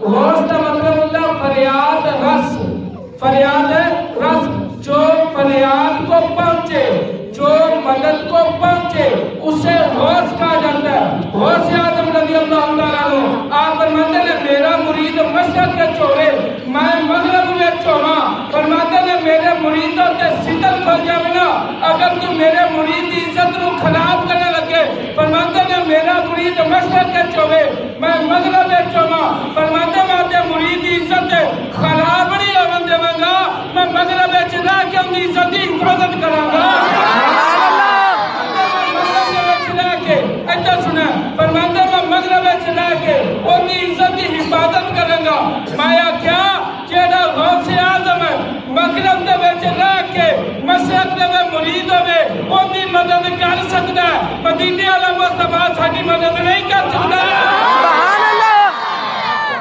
غوث کا مطلب ہوتا ہے فریاد رس، فریاد رس، جو فریاد کو پہنچے، جو مدد کو پہنچے اسے غوث کہا جاتا ہے۔ غوث اعظم رضی اللہ تعالیٰ عنہ آپ فرماتے ہیں میرا مرید مشرق کے چوے میں مغرب میں چوہاں، فرماتے ہیں میرے مریدوں کے ستر کھل جائے نا اگر تو میرے مرید کی عزت کو خراب کرنے لگے، فرماتے ہیں میرا مرید مشرق کے چوے میں مغرب میں چوہاں، فرماتے ہیں میں مرید کی عزت خراب نہیں ہونے دوں گا، میں مغرب میں چلا کے ان کی عزت کی حفاظت کروں گا۔ ایسا سنا فرماتے میں مغرب میں چلا کے ان کی عزت کی حفاظت کروں گا۔ مایا کیا جیڑا غوث اعظم ہے مغرب دے وچ رہ کے مشرق دے مرید ہوے ان کی مدد کر سکتا ہے، مدینے والا مصطفیٰ ساری مدد نہیں کر سکتا۔